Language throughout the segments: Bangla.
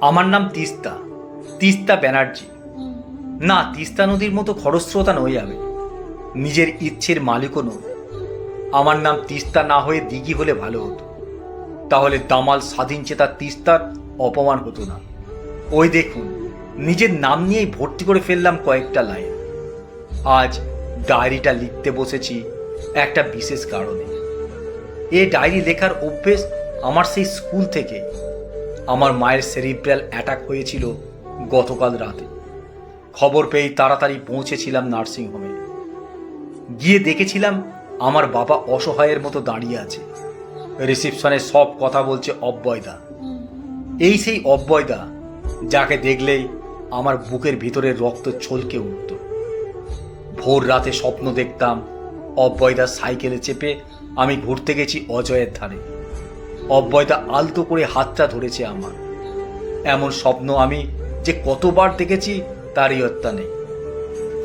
আমার নাম তিস্তা, তিস্তা ব্যানার্জি। না, তিস্তা নদীর মতো খরস্রোতা নই আমি, নিজের ইচ্ছের মালিকও নই। আমার নাম তিস্তা না হয়ে দিঘি হলে ভালো হতো, তাহলে দামাল স্বাধীন চেতা তিস্তার অপমান হতো না। ওই দেখুন, নিজের নাম নিয়েই ভর্তি করে ফেললাম কয়েকটা লাইন। আজ ডায়েরিটা লিখতে বসেছি একটা বিশেষ কারণে। এ ডায়েরি লেখার অভ্যেস আমার সেই স্কুল থেকে। আমার মায়ের সেরিব্রাল অ্যাটাক হয়েছিল গতকাল রাতে। খবর পেয়েই তাড়াতাড়ি পৌঁছেছিলাম নার্সিংহোমে। গিয়ে দেখেছিলাম আমার বাবা অসহায়ের মতো দাঁড়িয়ে আছে। রিসিপশনে সব কথা বলছে অব্যয়দা। এই সেই অব্যয়দা যাকে দেখলেই আমার বুকের ভিতরে রক্ত ছলকে উঠত। ভোর রাতে স্বপ্ন দেখতাম অব্যয়দার সাইকেলে চেপে আমি ঘুরতে গেছি অজয়ের ধারে। অব্যয়দা আলতো করে হাতটা ধরেছে আমার। এমন স্বপ্ন আমি যে কতবার দেখেছি তারই হত্যা নেই।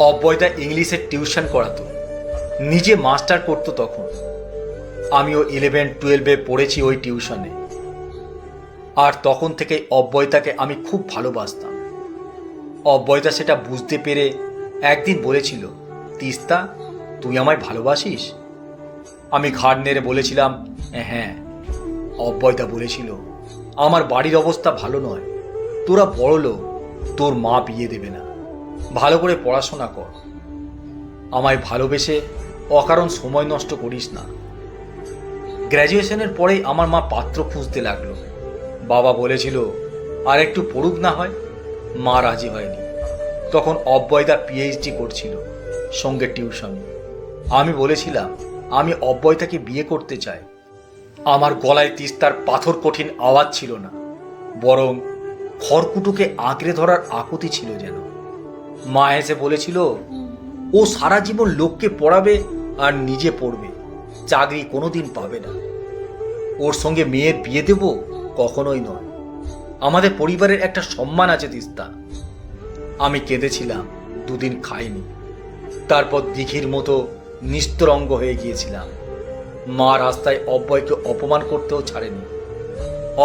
অব্যয়দা ইংলিশের টিউশন করাতো, নিজে মাস্টার করতো তখন। আমিও 11-12-এ পড়েছি ওই টিউশনে। আর তখন থেকেই অব্যয়দাকে আমি খুব ভালোবাসতাম। অব্যয়দা সেটা বুঝতে পেরে একদিন বলেছিল, তিস্তা, তুই আমায় ভালোবাসিস? আমি ঘাড় নেড়ে বলেছিলাম, হ্যাঁ। অব্যয়দা বলেছিল, আমার বাড়ির অবস্থা ভালো নয়, তোরা বড় লোক, তোর মা বিয়ে দেবে না, ভালো করে পড়াশোনা কর, আমায় ভালোবেসে অকারণ সময় নষ্ট করিস না। গ্র্যাজুয়েশনের পরেই আমার মা পাত্র খুঁজতে লাগলো। বাবা বলেছিল আর একটু পড়ুক না হয়। মা রাজি হয়নি। তখন অব্যয়দা পিএইচডি করছিল, সঙ্গে টিউশন। আমি বলেছিলাম আমি অব্যয়দাকে বিয়ে করতে চাই। আমার গলায় তিস্তার পাথর কঠিন আওয়াজ ছিল না, বরং খড়কুটোকে আঁকড়ে ধরার আকুতি ছিল যেন। মা এসে বলেছিল, ও সারা জীবন লোককে পড়াবে আর নিজে পড়বে, চাকরি কোনোদিন পাবে না। ওর সঙ্গে মেয়ের বিয়ে দেব? কখনোই নয়। আমাদের পরিবারের একটা সম্মান আছে তিস্তা। আমি কেঁদেছিলাম, দুদিন খাইনি। তারপর দিঘির মতো নিস্তরঙ্গ হয়ে গিয়েছিলাম। মা রাস্তায় অব্যয়কে অপমান করতেও ছাড়েনি।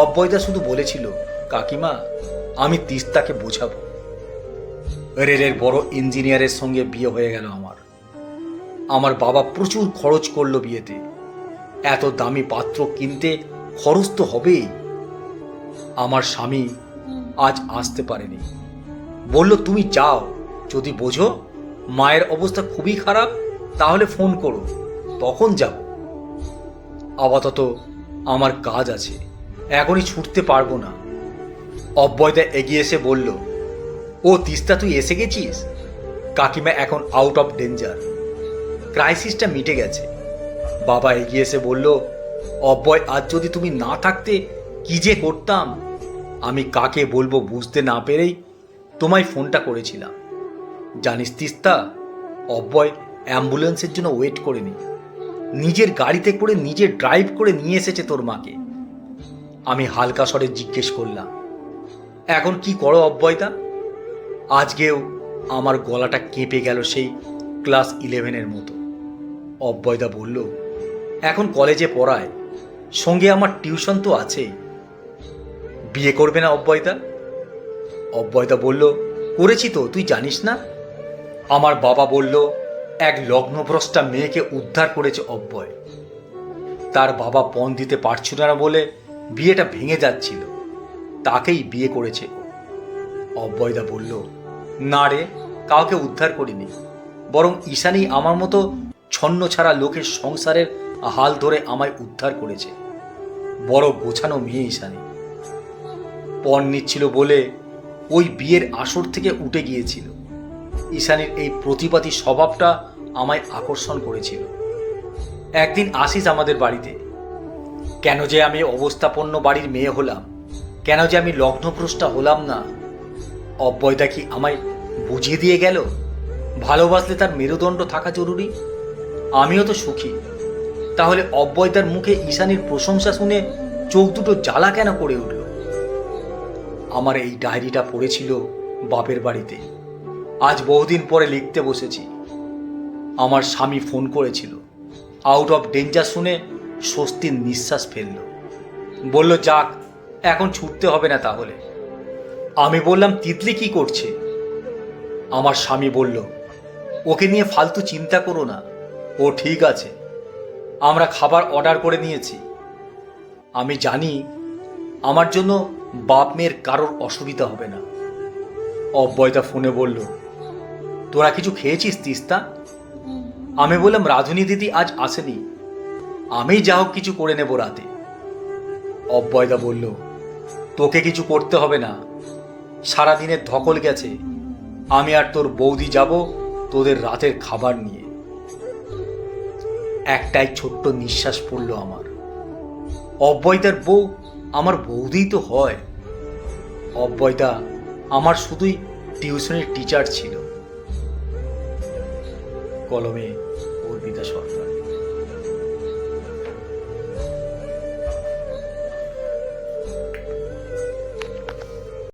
অব্যয়দা শুধু বলেছিল, কাকিমা, আমি তিস্তাকে বোঝাবো। রেলের বড় ইঞ্জিনিয়ারের সঙ্গে বিয়ে হয়ে গেল আমার। আমার বাবা প্রচুর খরচ করলো বিয়েতে। এত দামি পাত্র কিনতে খরচ তো হবেই। আমার স্বামী আজ আসতে পারেনি। বলল, তুমি যাও, যদি বোঝো মায়ের অবস্থা খুবই খারাপ তাহলে ফোন করো, তখন যাব। আপাতত আমার কাজ আছে, এখনই ছুটতে পারবো না। অব্যয়দা এগিয়ে এসে বলল, ও তিস্তা, তুই এসে গেছিস? কাকিমা এখন আউট অফ ডেঞ্জার, ক্রাইসিসটা মিটে গেছে। বাবা এগিয়ে এসে বলল, অব্যয়, আজ যদি তুমি না থাকতে কি যে করতাম। আমি কাকে বলবো বুঝতে না পেরেই তোমায় ফোনটা করেছিলাম। জানিস তিস্তা, অব্যয় অ্যাম্বুলেন্সের জন্য ওয়েট করেনি, নিজের গাড়িতে করে নিজে ড্রাইভ করে নিয়ে এসেছে তোর মাকে। আমি হালকা স্বরে জিজ্ঞেস করলাম, এখন কি করো অব্যয়দা? আজকেও আমার গলাটা কেঁপে গেল সেই ক্লাস 11-এর মতো। অব্যয়দা বলল, এখন কলেজে পড়ায়, সঙ্গে আমার টিউশন তো আছেই। বিয়ে করবে না অব্যয়দা? অব্যয়দা বলল, করেছি তো, তুই জানিস না? আমার বাবা বলল, এক লগ্নভ্রষ্টা মেয়েকে উদ্ধার করেছে অব্যয়। তার বাবা পণ দিতে পারছিল না বলে বিয়েটা ভেঙে যাচ্ছিল, তাকেই বিয়ে করেছে। অব্যয়দা বলল, না রে, কাউকে উদ্ধার করিনি, বরং ঈশানী আমার মতো ছন্ন ছাড়া লোকের সংসারের হাল ধরে আমায় উদ্ধার করেছে। বড় গোছানো মেয়ে ঈশানী। পণ নিচ্ছিল বলে ওই বিয়ের আসর থেকে উঠে গিয়েছিল। ঈশানীর এই প্রতিবাদী স্বভাবটা আমায় আকর্ষণ করেছিল। একদিন আসিস আমাদের বাড়িতে। কেন যে আমি অবস্থাপন্ন বাড়ির মেয়ে হলাম, কেন যে আমি লগ্নভ্রষ্টা হলাম না, অব্যয়দা কি আমায় বুঝিয়ে দিয়ে গেল ভালোবাসলে তার মেরুদণ্ড থাকা জরুরি। আমিও তো সুখী, তাহলে অব্যয়দার মুখে ঈশানীর প্রশংসা শুনে চোখ দুটো জ্বালা কেন করে উঠল? আমার এই ডায়েরিটা পড়েছিল বাপের বাড়িতে, আজ বহুদিন পরে লিখতে বসেছি। আমার স্বামী ফোন করেছিল, আউট অফ ডেঞ্জার শুনে স্বস্তির নিঃশ্বাস ফেলল। বলল, যাক, এখন ছুটতে হবে না তাহলে। আমি বললাম, তিতলি কি করছে? আমার স্বামী বলল, ওকে নিয়ে ফালতু চিন্তা করো না, ও ঠিক আছে। আমরা খাবার অর্ডার করে নিয়েছি। আমি জানি আমার জন্য বাপ মেয়ের কারোর অসুবিধা হবে না। অব্যয়দা ফোনে বলল, তোরা কিছু খেয়েছিস তিস্তা? আমি বললাম, রাধুনী দিদি আজ আসেনি, আমি যা হোক কিছু করে নেব রাতে। অব্যয়দা বলল, তোকে কিছু করতে হবে না, সারাদিনের ধকল গেছে। আমি আর তোর বৌদি যাব তোদের রাতের খাবার নিয়ে। একটাই ছোট্ট নিঃশ্বাস পড়ল আমার। অব্যয়দার বউ আমার বৌদিই তো হয়। অব্যয়দা আমার শুধুই টিউশনের টিচার ছিল। কলমে অর্পিতা সরকার।